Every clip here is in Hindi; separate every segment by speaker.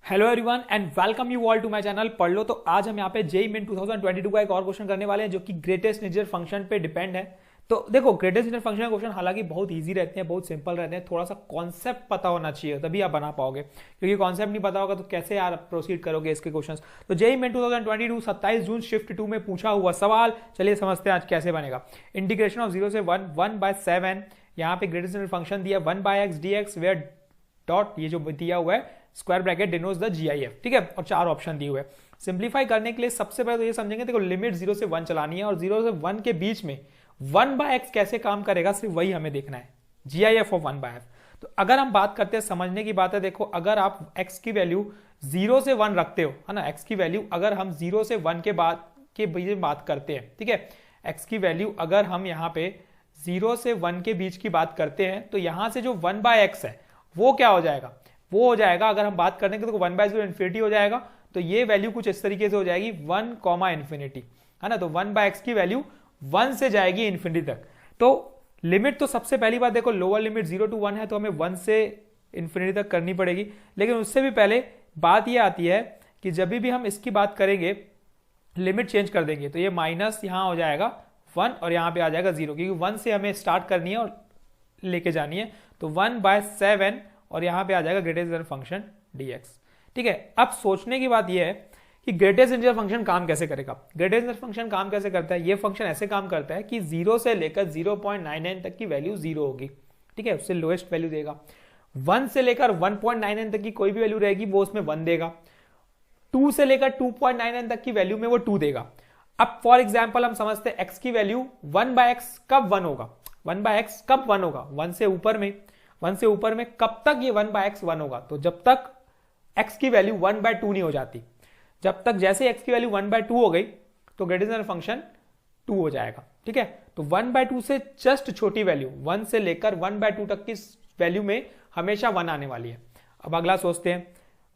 Speaker 1: Hello everyone and welcome you all to my channel पढ़ लो। तो आज हम यहाँ पे जेईई मेन 2022 का एक और क्वेश्चन करने वाले हैं जो कि ग्रेटेस्ट इंटीजर फंक्शन पे डिपेंड है। तो देखो ग्रेटेस्ट इंटीजर फंक्शन के क्वेश्चन हालांकि बहुत इजी रहते हैं, बहुत सिंपल रहते हैं, थोड़ा सा कॉन्सेप्ट पता होना चाहिए तभी आप बना पाओगे, क्योंकि कॉन्सेप्ट नहीं पता होगा तो कैसे यार प्रोसीड करोगे इसके क्वेश्चन। तो जेईई मेन 2022 27 जून शिफ्ट 2 में पूछा हुआ सवाल, चलिए समझते हैं आज कैसे बनेगा। इंटीग्रेशन ऑफ 0 से 1/7, यहाँ पे ग्रेटेस्ट इंटीजर फंक्शन दिया 1/x dx वेयर डॉट ये जो दिया हुआ है square bracket denotes the GIF, ठीक है, और चार ऑप्शन दिए हुए। सिंप्लीफाई करने के लिए सबसे पहले तो ये समझेंगे, देखो लिमिट 0 से 1 चलानी है और 0 से 1 के बीच में 1/x कैसे काम करेगा सिर्फ वही हमें देखना है, जीआईएफ ऑफ 1/f। तो अगर हम बात करते हैं, समझने की बात है, देखो अगर आप x की वैल्यू 0 से 1 रखते हो, है ना, x की वैल्यू अगर हम 0 से 1 के बीच में बात करते हैं, ठीक है, x की वैल्यू अगर हम यहाँ पे 0 से 1 के बीच की बात करते हैं तो यहां से जो 1/x है वो क्या हो जाएगा, वो हो जाएगा, अगर हम बात करने के तो 1/0 इन्फिनिटी हो जाएगा। तो ये वैल्यू कुछ इस तरीके से हो जाएगी 1, इन्फिनिटी, है ना। तो 1/x की वैल्यू 1 से जाएगी इन्फिनिटी तक। तो लिमिट तो सबसे पहली बात देखो लोअर लिमिट 0 to 1 है तो हमें 1 से इन्फिनिटी तक करनी पड़ेगी। लेकिन उससे भी पहले बात ये आती है कि जब भी हम इसकी बात करेंगे लिमिट चेंज कर देंगे तो ये माइनस यहाँ हो जाएगा 1 और यहाँ पे आ जाएगा 0, क्योंकि 1 से हमें स्टार्ट करनी है और लेके जानी है। तो 1/7 और यहां पे आ जाएगा ग्रेटेस्ट इंटीजर फंक्शन dx, ठीक है। अब सोचने की बात यह है कि ग्रेटेस्ट इंटीजर फंक्शन काम कैसे करेगा। ग्रेटेस्ट इंटीजर फंक्शन काम कैसे करता है, ये फंक्शन ऐसे काम करता है कि 0 से लेकर 0.99 तक की वैल्यू 0 होगी, ठीक है, उससे लोएस्ट वैल्यू देगा। 1 से लेकर 1.99 तक की कोई भी वैल्यू रहेगी वो उसमें 1 देगा। 2 से लेकर 2.99 तक की वैल्यू में वो 2 देगा। अब फॉर एग्जाम्पल हम समझते हैं x की वैल्यू 1/x कब 1 होगा, 1/x कब 1 होगा, 1 से ऊपर में कब तक ये 1/x 1 होगा, तो जब तक x की वैल्यू 1/2 नहीं हो जाती। जब तक जैसे x की वैल्यू 1/2 हो गई तो ग्रेटेस्ट इंटीजर फंक्शन 2 हो जाएगा, ठीक है। तो 1/2 से जस्ट छोटी वैल्यू 1 से लेकर 1/2 तक की वैल्यू में हमेशा 1 आने वाली है। अब अगला सोचते हैं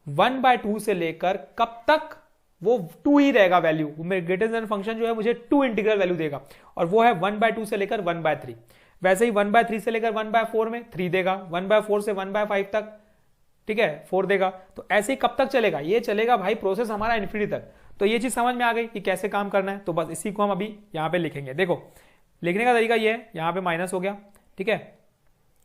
Speaker 1: 1/2 से लेकर कब तक वो 2 ही रहेगा वैल्यू, ग्रेटेस्ट इंटीजर फंक्शन जो है मुझे 2 इंटीग्रल वैल्यू देगा और वो है 1/2 से लेकर 1/3। वैसे ही 1/3 से लेकर 1/4 में 3 देगा, 1/4 से 1/5 तक, ठीक है, 4 देगा। तो ऐसे ही कब तक चलेगा, ये चलेगा भाई प्रोसेस हमारा इन्फिनिटी तक। तो ये चीज समझ में आ गई कि कैसे काम करना है। तो बस इसी को हम अभी यहाँ पे लिखेंगे। देखो लिखने का तरीका ये है, यहाँ पे माइनस हो गया, ठीक है,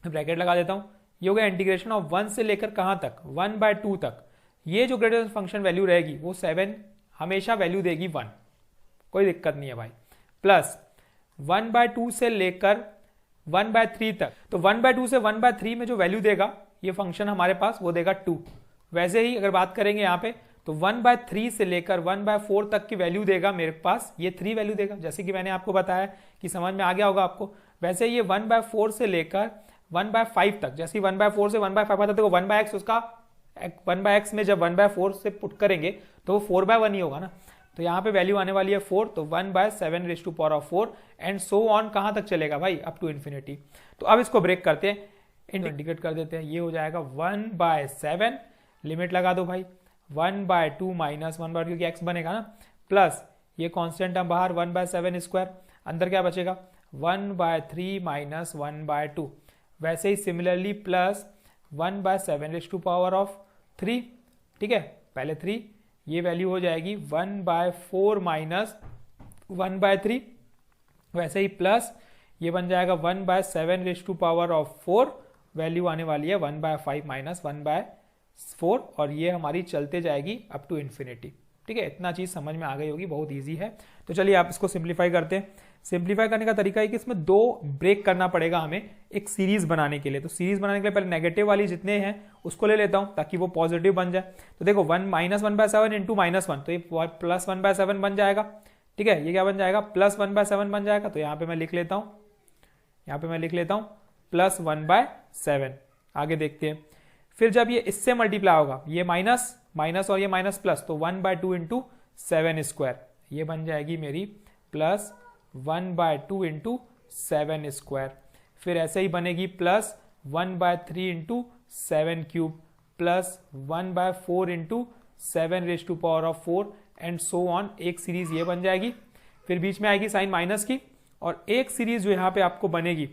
Speaker 1: ब्रैकेट लगा देता हूं, ये हो गया इंटीग्रेशन ऑफ 1 से लेकर कहां तक, 1/2 तक। ये जो ग्रेटेस्ट फंक्शन वैल्यू रहेगी वो 7 हमेशा वैल्यू देगी 1, कोई दिक्कत नहीं है भाई, प्लस 1/2 से लेकर 1/3 तक। तो 1/2 से 1/3 में जो वैल्यू देगा ये फंक्शन हमारे पास वो देगा 2। वैसे ही अगर बात करेंगे यहाँ पे तो 1/3 से लेकर 1/4 तक की वैल्यू देगा मेरे पास, ये 3 वैल्यू देगा, जैसे कि मैंने आपको बताया कि समझ में आ गया होगा आपको। वैसे ये 1/4 से लेकर 1/5 तक, जैसे 1/4 से 1/5 आता है तो 1/x उसका 1/x में जब 1/4 से पुट करेंगे तो वो 4/1 ही होगा ना। तो यहाँ पे वैल्यू आने वाली है 4, तो 1/7⁴ एंड सो ऑन कहां तक चलेगा भाई, अप टू इन्फिनिटी। तो अब इसको ब्रेक करते हैं, इंडिकेट कर देते हैं, ये हो जाएगा 1/7, लिमिट लगा दो भाई, 1/2 माइनस 1/2 क्योंकि x बनेगा ना, प्लस ये कांस्टेंट हम बाहर 1/7², अंदर क्या बचेगा 1/3 माइनस 1/2। वैसे ही सिमिलरली प्लस 1/7⁴, ठीक है, पहले 3, ये वैल्यू हो जाएगी 1/4 माइनस 1/3। वैसे ही प्लस ये बन जाएगा 1/7⁴, वैल्यू आने वाली है 1/5 माइनस 1/4 और ये हमारी चलते जाएगी अप टू इन्फिनिटी, ठीक है। इतना चीज समझ में आ गई होगी, बहुत इजी है। तो चलिए आप इसको सिंप्लीफाई करते हैं। सिंप्लीफाई करने का तरीका है कि इसमें 2 ब्रेक करना पड़ेगा हमें एक सीरीज बनाने के लिए। तो सीरीज बनाने के लिए पहले नेगेटिव वाली जितने हैं उसको ले लेता हूं ताकि वो पॉजिटिव बन जाए। तो देखो 1/7 इंटू -1, तो ये प्लस 1/7 बन जाएगा, ठीक है, ये क्या बन जाएगा प्लस 1/7 बन जाएगा। तो यहाँ पे मैं लिख लेता हूं, प्लस 1/7। आगे देखते हैं, फिर जब ये इससे मल्टीप्लाई होगा, ये माइनस और ये माइनस प्लस, तो 1/2 इंटू 7², ये बन जाएगी मेरी प्लस 1/2 इंटू 7²। फिर ऐसे ही बनेगी plus 1/3 into 7³ plus 1/4 into 7⁴ and so on. एक सीरीज ये बन जाएगी, फिर बीच में आएगी साइन माइनस की, और एक सीरीज जो यहां पे आपको बनेगी,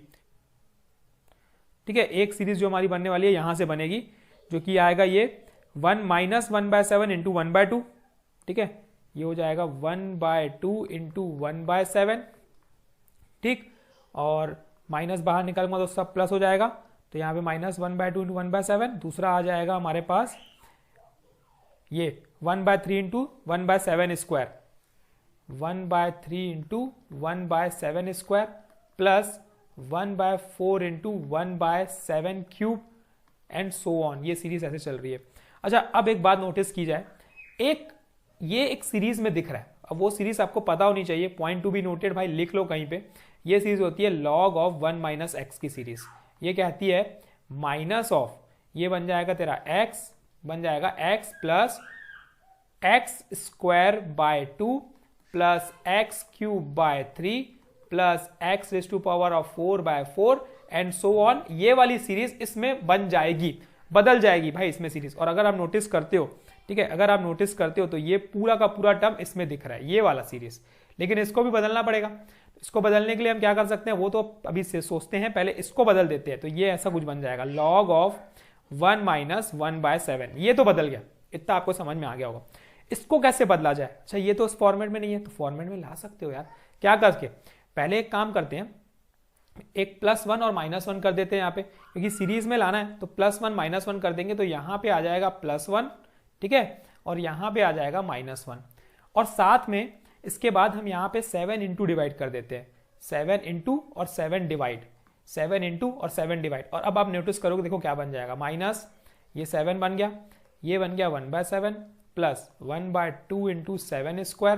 Speaker 1: ठीक है, एक सीरीज जो हमारी बनने वाली है यहां से बनेगी, जो कि आएगा ये 1 माइनस 1/7 इंटू 1/2, ठीक है, ये हो जाएगा 1/2 इंटू 1/7, ठीक, और माइनस बाहर निकलूंगा तो सब प्लस हो जाएगा, तो यहाँ पे माइनस 1/2 इंटू 1/7, दूसरा आ जाएगा हमारे पास ये 1/3 into 1/7 square, 1/3 into 1/7 square plus 1/4 into 1/7 cube and so on. ये सीरीज ऐसे चल रही है। अच्छा, अब एक बात नोटिस की जाए, ये एक सीरीज में दिख रहा है, अब वो सीरीज आपको पता होनी चाहिए, पॉइंट टू बी नोटेड भाई, लिख लो कहीं पे। ये सीरीज होती है log ऑफ 1 माइनस एक्स की सीरीज। ये कहती है माइनस ऑफ, ये बन जाएगा तेरा x, बन जाएगा x plus x square by 2 plus x cube by 3 plus x raise to power of 4/4 and so on. ये वाली सीरीज इसमें बन जाएगी, बदल जाएगी भाई इसमें सीरीज। और अगर आप नोटिस करते हो, ठीक है, अगर आप नोटिस करते हो तो ये पूरा का पूरा टर्म इसमें दिख रहा है, ये वाला सीरीज, लेकिन इसको भी बदलना पड़ेगा। इसको बदलने के लिए हम क्या कर सकते हैं, वो तो अभी से सोचते हैं, पहले इसको बदल देते हैं। तो ये ऐसा कुछ बन जाएगा log ऑफ 1 माइनस 1/7। ये तो बदल गया, इतना आपको समझ में आ गया होगा। इसको कैसे बदला जाए? अच्छा, ये तो उस फॉर्मेट में नहीं है, तो फॉर्मेट में ला सकते हो यार। क्या करके, पहले एक काम करते हैं, एक +1 और -1 कर देते हैं यहाँ पे, क्योंकि सीरीज में लाना है। तो +1 -1 कर देंगे तो यहाँ पे आ जाएगा +1, ठीक है, और यहाँ पे आ जाएगा -1, और साथ में इसके बाद हम यहाँ पे 7 इंटू डिवाइड कर देते हैं, 7 इंटू और 7 डिवाइड, 7 इंटू और 7 डिवाइड। और अब आप नोटिस करोगे, देखो क्या बन जाएगा, माइनस ये 7 बन गया, ये बन गया 1/7 plus 1/2 into 7 square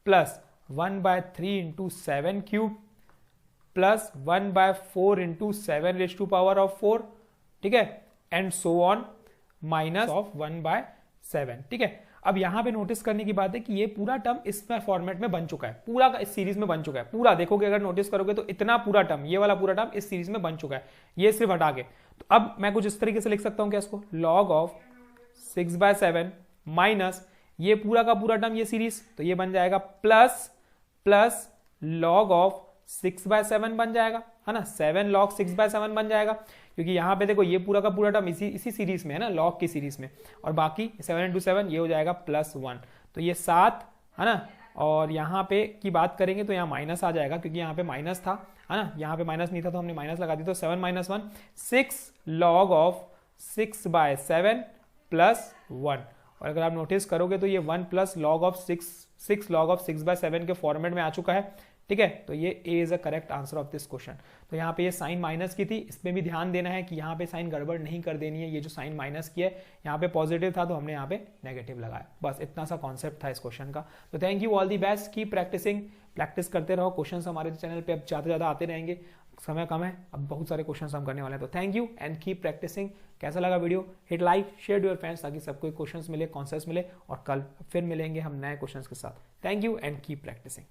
Speaker 1: plus 1/3 into 7 cube plus 1/4 into 7 raise to power of 4, ठीक है, and so on, minus of 1/7, ठीक है। अब यहां पे नोटिस करने की बात है कि ये पूरा टर्म इस फॉर्मेट में बन चुका है, पूरा का इस सीरीज में बन चुका है, पूरा देखोगे, अगर नोटिस करोगे तो इतना पूरा टर्म, ये वाला पूरा टर्म इस सीरीज में बन चुका है, ये सिर्फ हटा के। तो अब मैं कुछ इस तरीके से लिख सकता हूं क्या इसको, log ऑफ 6/7 माइनस ये पूरा का पूरा टर्म, ये सीरीज, तो ये बन जाएगा प्लस log ऑफ 6/7 बन जाएगा, है ना, 7 log 6/7 बन जाएगा, क्योंकि यहाँ पे देखो ये पूरा का पूरा टर्म इसी सीरीज में है ना, log की सीरीज में, और बाकी 7 इंटू 7 ये हो जाएगा +1, तो ये 7, है ना। और यहाँ पे की बात करेंगे तो यहाँ माइनस आ जाएगा, क्योंकि यहाँ पे माइनस था, है ना, यहाँ पे माइनस नहीं था तो हमने माइनस लगा दी, तो 7 - 1 6 log ऑफ 6/7 +1। और अगर आप नोटिस करोगे तो ये 1 plus log of 6 log of 6/7 के फॉर्मेट में आ चुका है, ठीक है। तो ये A is a correct answer of this question. तो यहाँ पे ये साइन माइनस की थी, इसमें भी ध्यान देना है कि यहाँ पे साइन गड़बड़ नहीं कर देनी है। ये जो साइन माइनस की है, यहाँ पे पॉजिटिव था तो हमने यहाँ पे नेगेटिव लगाया, बस इतना सा कॉन्सेप्ट था इस क्वेश्चन का। तो thank you, all the best, keep practising, practice करते रहो। क्वेश्चन हमारे चैनल पे अब ज़्यादा आते रहेंगे, समय कम है, अब बहुत सारे क्वेश्चन हम करने वाले हैं। तो thank you and keep practising. कैसा लगा video, hit like, share your friends, ताकि सबको क्वेश्चन मिले, कॉन्सेप्ट मिले, और कल फिर मिलेंगे हम नए क्वेश्चन के साथ। Thank you and keep practising.